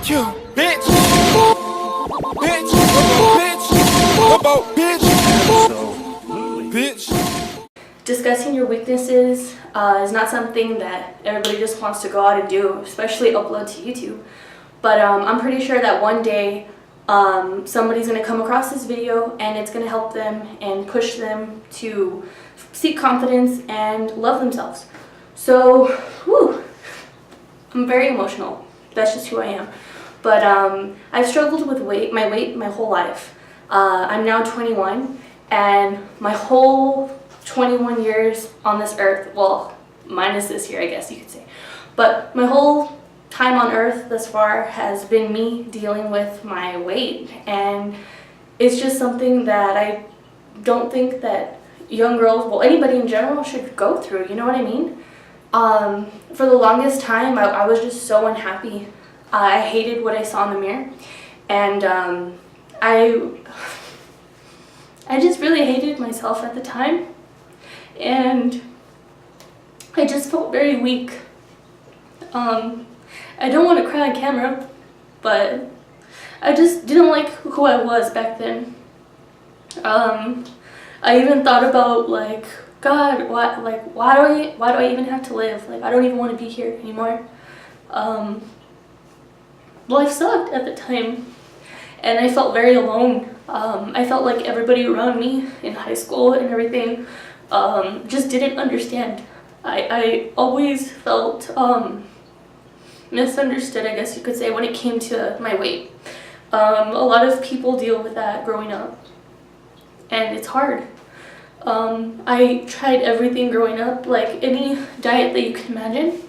you, bitch. Bitch. Bitch. Bitch. Discussing your weaknesses is not something that everybody just wants to go out and do, especially upload to YouTube. But I'm pretty sure that one day somebody's going to come across this video and it's going to help them and push them to seek confidence and love themselves. So, whew, I'm very emotional. That's just who I am. But I've struggled with my weight my whole life. I'm now 21, and my whole 21 years on this earth, well, minus this year, I guess you could say, but my whole time on earth thus far has been me dealing with my weight, and it's just something that I don't think that young girls, well, anybody in general should go through, you know what I mean? For the longest time, I was just so unhappy. I hated what I saw in the mirror, and I just really hated myself at the time, and I just felt very weak. I don't want to cry on camera, but I just didn't like who I was back then. I even thought about, like, God, why do I even have to live? Like, I don't even want to be here anymore. Life sucked at the time, and I felt very alone. I felt like everybody around me in high school and everything just didn't understand. I always felt misunderstood, I guess you could say, when it came to my weight. A lot of people deal with that growing up, and it's hard. I tried everything growing up, like any diet that you can imagine.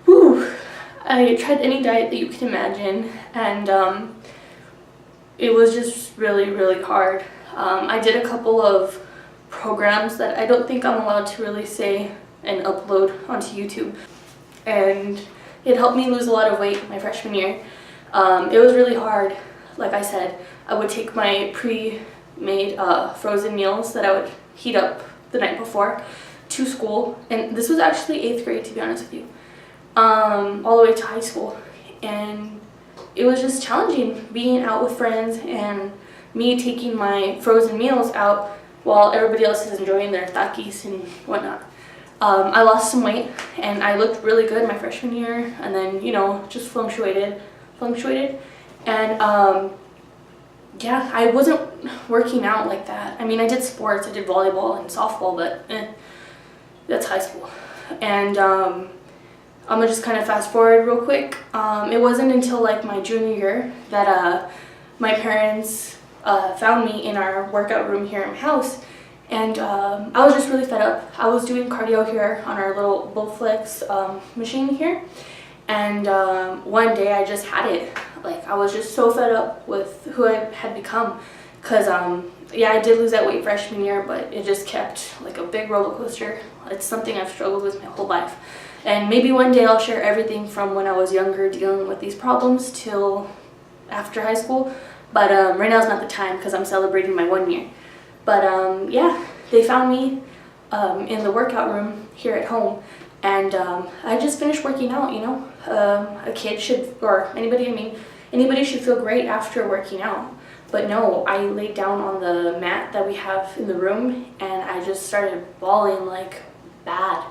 Whew. I tried any diet that you can imagine, and it was just really, really hard. I did a couple of programs that I don't think I'm allowed to really say and upload onto YouTube, and it helped me lose a lot of weight my freshman year. It was really hard. Like I said, I would take my pre-made frozen meals that I would heat up the night before to school, and this was actually 8th grade, to be honest with you, all the way to high school, and it was just challenging being out with friends and me taking my frozen meals out while everybody else is enjoying their takis and whatnot. I lost some weight, and I looked really good my freshman year, and then, you know, just fluctuated, and yeah, I wasn't working out like that. I mean, I did sports, I did volleyball and softball, but that's high school. And I'm gonna just kind of fast forward real quick. It wasn't until like my junior year that my parents found me in our workout room here in my house, and I was just really fed up. I was doing cardio here on our little Bowflex machine here, and one day I just had it. Like, I was just so fed up with who I had become, because yeah, I did lose that weight freshman year, but it just kept like a big roller coaster. It's something I've struggled with my whole life. And maybe one day I'll share everything from when I was younger dealing with these problems till after high school. But right now is not the time because I'm celebrating my 1 year. But yeah, they found me in the workout room here at home. And I just finished working out, you know. A kid should, or anybody should feel great after working out. But no, I laid down on the mat that we have in the room, and I just started bawling like bad.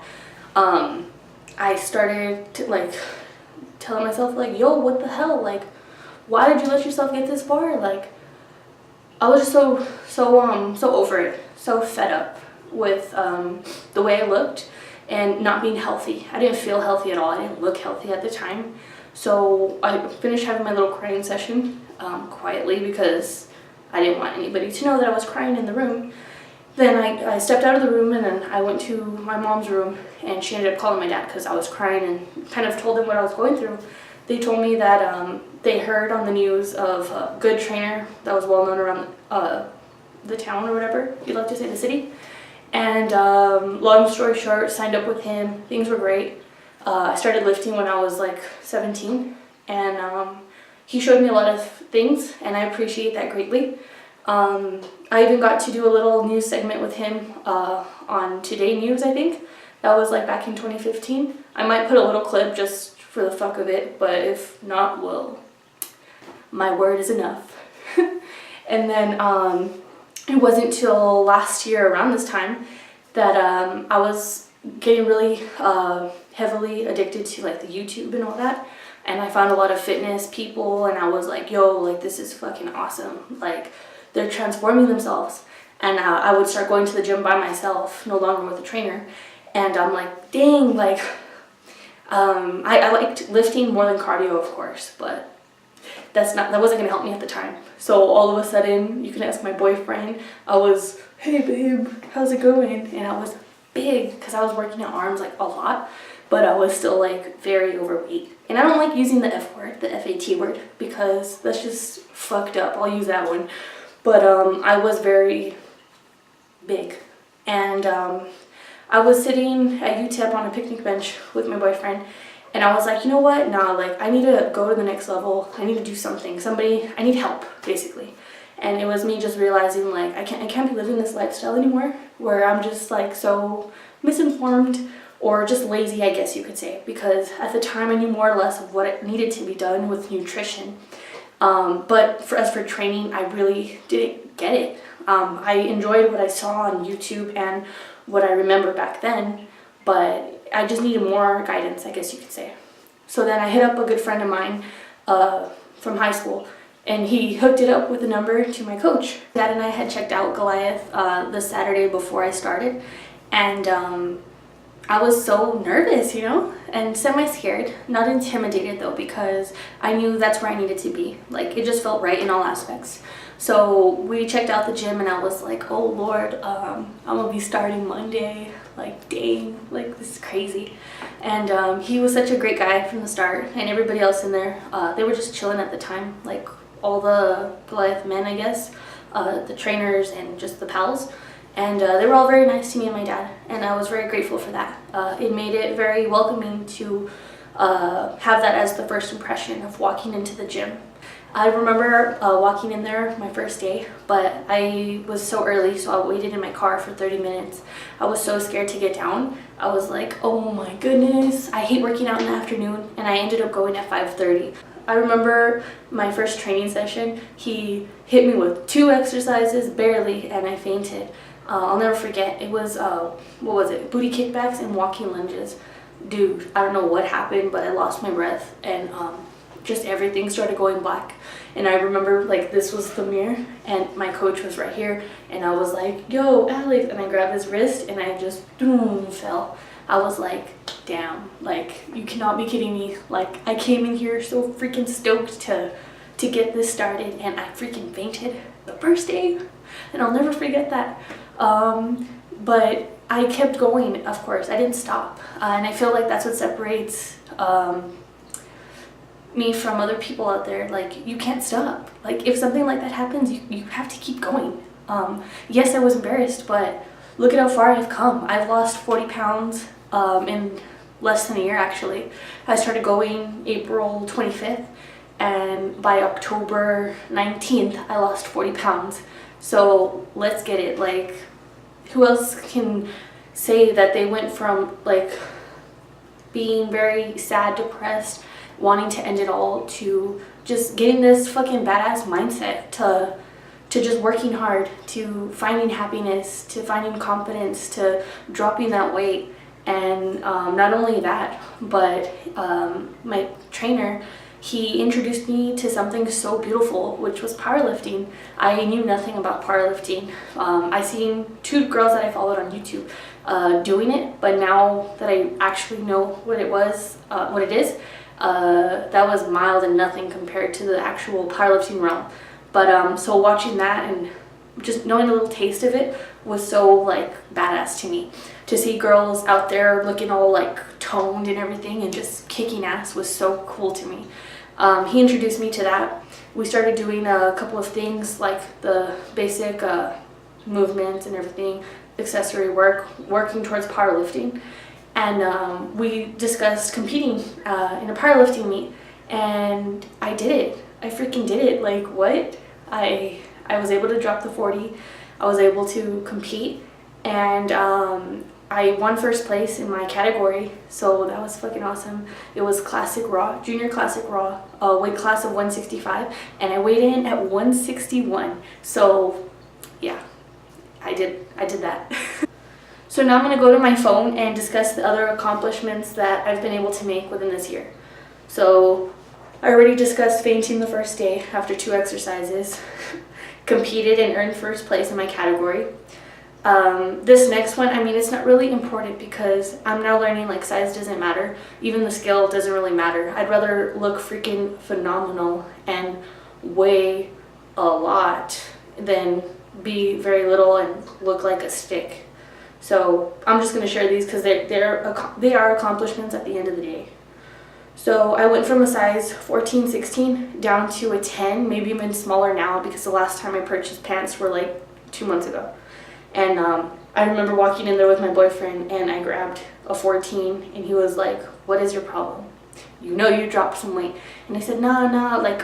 I started to, like, telling myself, like, yo, what the hell? Like, why did you let yourself get this far? Like, I was just so over it, so fed up with the way I looked and not being healthy. I didn't feel healthy at all. I didn't look healthy at the time. So I finished having my little crying session quietly because I didn't want anybody to know that I was crying in the room. Then I stepped out of the room, and then I went to my mom's room, and she ended up calling my dad because I was crying, and kind of told him what I was going through. They told me that they heard on the news of a good trainer that was well known around the town, or whatever you'd like to say, the city. And long story short, signed up with him. Things were great. I started lifting when I was like 17, and he showed me a lot of things, and I appreciate that greatly. I even got to do a little news segment with him on Today News, I think. That was like back in 2015. I might put a little clip just for the fuck of it, but if not, well, my word is enough. And then it wasn't till last year around this time that I was getting really heavily addicted to like the YouTube and all that, and I found a lot of fitness people, and I was like, yo, like this is fucking awesome, like they're transforming themselves. And I would start going to the gym by myself, no longer with a trainer, and I'm like, dang, like I liked lifting more than cardio, of course, but that wasn't gonna help me at the time. So all of a sudden, you can ask my boyfriend, I was, hey babe, how's it going? And I was big because I was working at arms like a lot, but I was still like very overweight. And I don't like using the F word, the FAT word, because that's just fucked up. I'll use that one. But I was very big, and I was sitting at UTEP on a picnic bench with my boyfriend, and I was like, you know what, nah, like I need to go to the next level. I need to do something. I need help, basically. And it was me just realizing like I can't be living this lifestyle anymore where I'm just like so misinformed or just lazy, I guess you could say, because at the time I knew more or less of what it needed to be done with nutrition. But as for training, I really didn't get it. I enjoyed what I saw on YouTube and what I remember back then, but I just needed more guidance, I guess you could say. So then I hit up a good friend of mine from high school, and he hooked it up with a number to my coach. Dad and I had checked out Goliath the Saturday before I started, and I was so nervous, you know, and semi-scared, not intimidated though, because I knew that's where I needed to be. Like, it just felt right in all aspects. So we checked out the gym, and I was like, oh Lord, I'm gonna be starting Monday. Like, dang, like this is crazy. And he was such a great guy from the start, and everybody else in there, they were just chilling at the time, like all the Goliath men, I guess, the trainers and just the pals. And they were all very nice to me and my dad, and I was very grateful for that. It made it very welcoming to have that as the first impression of walking into the gym. I remember walking in there my first day, but I was so early, so I waited in my car for 30 minutes. I was so scared to get down. I was like, oh my goodness, I hate working out in the afternoon, and I ended up going at 5:30. I remember my first training session, he hit me with 2 exercises, barely, and I fainted. I'll never forget, it was, what was it, booty kickbacks and walking lunges. Dude, I don't know what happened, but I lost my breath, and just everything started going black. And I remember, like, this was the mirror, and my coach was right here, and I was like, yo, Alex, and I grabbed his wrist, and I just, boom, fell. I was like, damn, like, you cannot be kidding me. Like, I came in here so freaking stoked to get this started, and I freaking fainted the first day, and I'll never forget that. But I kept going, of course. I didn't stop, and I feel like that's what separates me from other people out there. Like, you can't stop. Like, if something like that happens, you have to keep going. Yes, I was embarrassed, but look at how far I've come. I've lost 40 pounds in less than a year, actually. I started going April 25th, and by October 19th, I lost 40 pounds. So let's get it. Like, who else can say that they went from like being very sad, depressed, wanting to end it all, to just getting this fucking badass mindset, to just working hard, to finding happiness, to finding confidence, to dropping that weight. And not only that, but my trainer, he introduced me to something so beautiful, which was powerlifting. I knew nothing about powerlifting. I seen 2 girls that I followed on YouTube doing it, but now that I actually know what it is, that was mild and nothing compared to the actual powerlifting realm. But so watching that and just knowing a little taste of it was so like badass to me. To see girls out there looking all like toned and everything and just kicking ass was so cool to me. He introduced me to that. We started doing a couple of things like the basic movements and everything, accessory work, working towards powerlifting. And we discussed competing in a powerlifting meet, and I did it. I freaking did it. Like, what? I was able to drop the 40. I was able to compete, and I won first place in my category, so that was fucking awesome. It was classic raw, junior classic raw, weight class of 165, and I weighed in at 161. So yeah, I did that. So now I'm gonna go to my phone and discuss the other accomplishments that I've been able to make within this year. So I already discussed fainting the first day after 2 exercises, competed and earned first place in my category. This next one, I mean, it's not really important because I'm now learning like size doesn't matter. Even the scale doesn't really matter. I'd rather look freaking phenomenal and weigh a lot than be very little and look like a stick. So I'm just going to share these because they are accomplishments at the end of the day. So I went from a size 14, 16 down to a 10, maybe even smaller now because the last time I purchased pants were like 2 months ago. And I remember walking in there with my boyfriend and I grabbed a 14 and he was like, "What is your problem? You know you dropped some weight." And I said, nah, like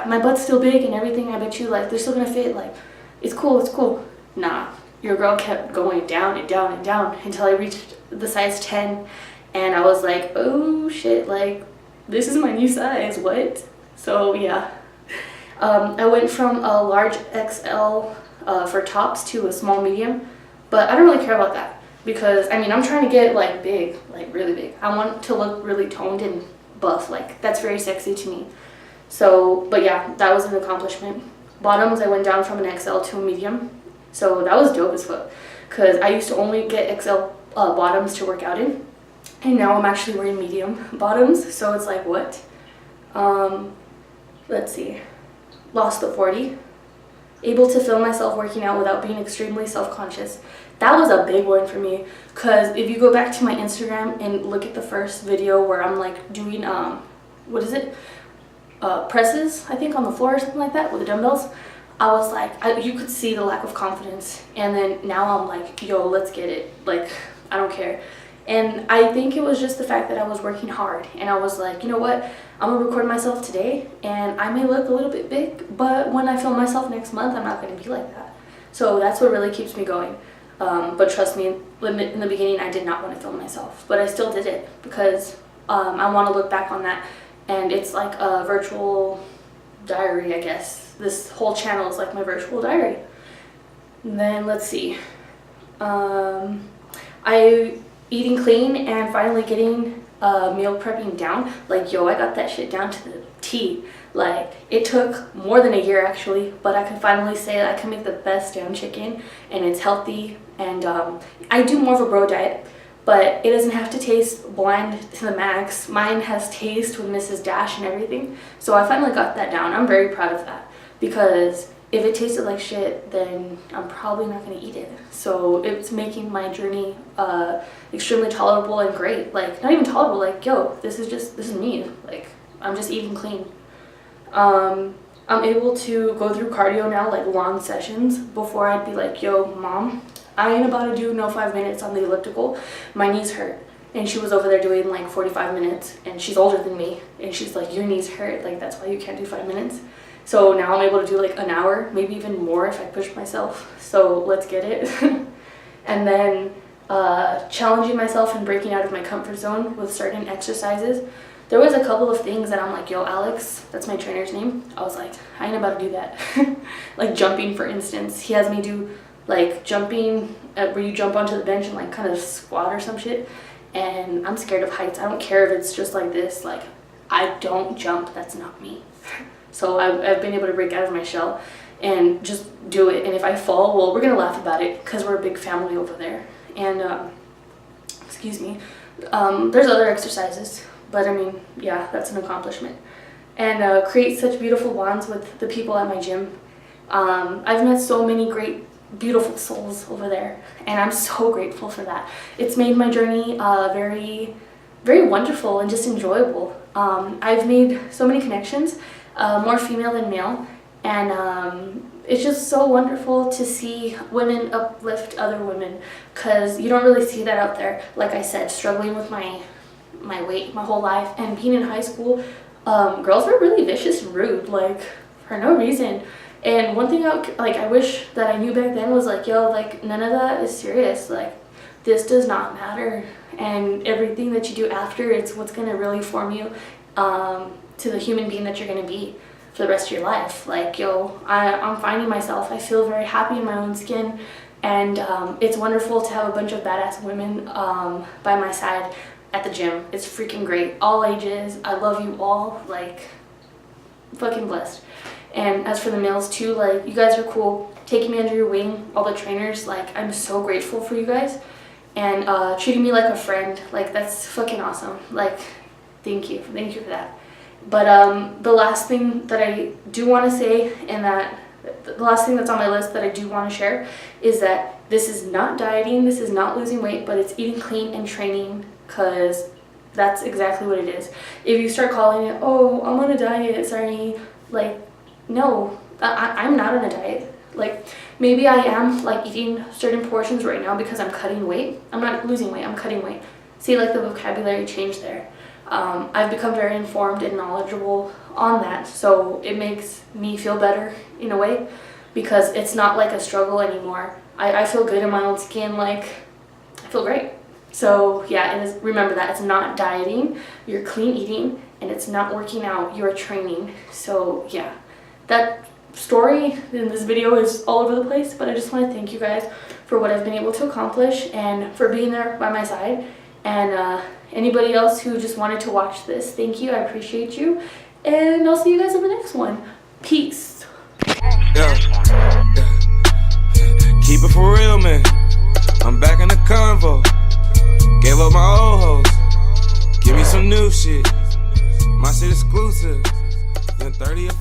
my butt's still big and everything. I bet you like they're still gonna fit. Like it's cool. Nah, your girl kept going down and down and down until I reached the size 10 and I was like, oh shit, like this is my new size, what? So yeah, I went from a large XL for tops to a small medium, but I don't really care about that because I mean I'm trying to get like big, like really big. I want to look really toned and buff, like that's very sexy to me. So but yeah, that was an accomplishment. Bottoms, I went down from an XL to a medium, so that was dope as fuck because I used to only get XL bottoms to work out in, and now I'm actually wearing medium bottoms, so it's like what? Let's see, lost the 40. Able to film myself working out without being extremely self-conscious. That was a big one for me because if you go back to my Instagram and look at the first video where I'm like doing what is it, presses I think on the floor or something like that with the dumbbells, I was like you could see the lack of confidence, and then now I'm like, yo, let's get it, like I don't care. And I think it was just the fact that I was working hard and I was like, you know what, I'm gonna record myself today and I may look a little bit big, but when I film myself next month I'm not gonna be like that. So that's what really keeps me going. But trust me, in the beginning I did not want to film myself, but I still did it because I want to look back on that, and it's like a virtual diary, I guess. This whole channel is like my virtual diary. And then let's see, eating clean and finally getting meal prepping down. Like, yo, I got that shit down to the T. Like, it took more than a year actually, but I can finally say that I can make the best damn chicken and it's healthy. And I do more of a bro diet, but it doesn't have to taste bland to the max. Mine has taste with Mrs. Dash and everything. So I finally got that down. I'm very proud of that because if it tasted like shit, then I'm probably not going to eat it. So it's making my journey extremely tolerable and great. Like, not even tolerable, like, yo, this is me. Like, I'm just eating clean. I'm able to go through cardio now, like long sessions. Before I'd be like, yo, mom, I ain't about to do no 5 minutes on the elliptical. My knees hurt. And she was over there doing like 45 minutes, and she's older than me. And she's like, your knees hurt, like that's why you can't do 5 minutes. So now I'm able to do like an hour, maybe even more if I push myself. So let's get it. And then challenging myself and breaking out of my comfort zone with certain exercises. There was a couple of things that I'm like, yo, Alex, that's my trainer's name. I was like, I ain't about to do that. Like jumping, for instance. He has me do like jumping where you jump onto the bench and like kind of squat or some shit. And I'm scared of heights. I don't care if it's just like this. Like, I don't jump. That's not me. So I've been able to break out of my shell and just do it. And if I fall, well, we're going to laugh about it because we're a big family over there. And, excuse me, there's other exercises. But I mean, yeah, that's an accomplishment. And create such beautiful bonds with the people at my gym. I've met so many great, beautiful souls over there. And I'm so grateful for that. It's made my journey very, very wonderful and just enjoyable. I've made so many connections. More female than male, and it's just so wonderful to see women uplift other women because you don't really see that out there. Like I said, struggling with my weight my whole life and being in high school, girls were really vicious and rude, like for no reason. And one thing I wish that I knew back then was like, yo, like none of that is serious. Like, this does not matter, and everything that you do after, it's what's going to really form you to the human being that you're going to be for the rest of your life. Like, yo, I'm finding myself. I feel very happy in my own skin, and it's wonderful to have a bunch of badass women by my side at the gym. It's freaking great. All ages. I love you all. Like, fucking blessed. And as for the males too, like, you guys are cool, taking me under your wing, all the trainers. Like, I'm so grateful for you guys, and treating me like a friend. Like, that's fucking awesome. Like, thank you for that. But the last thing that I do want to say, and that the last thing that's on my list that I do want to share, is that this is not dieting, this is not losing weight, but it's eating clean and training, because that's exactly what it is. If you start calling it, oh, I'm on a diet, sorry, like, no, I'm not on a diet. Like, maybe I am, like, eating certain portions right now because I'm cutting weight. I'm not losing weight, I'm cutting weight. See, like, the vocabulary change there. I've become very informed and knowledgeable on that, so it makes me feel better in a way, because it's not like a struggle anymore. I feel good in my own skin, like, I feel great. So yeah, remember that it's not dieting, you're clean eating, and it's not working out, you're training. So yeah, that story in this video is all over the place, but I just want to thank you guys for what I've been able to accomplish and for being there by my side. And anybody else who just wanted to watch this, thank you, I appreciate you, and I'll see you guys in the next one. Peace. Yeah. Keep it for real, man. I'm back in the convo. Gave up my old hoes. Give me some new shit. My shit exclusive. Then 30 or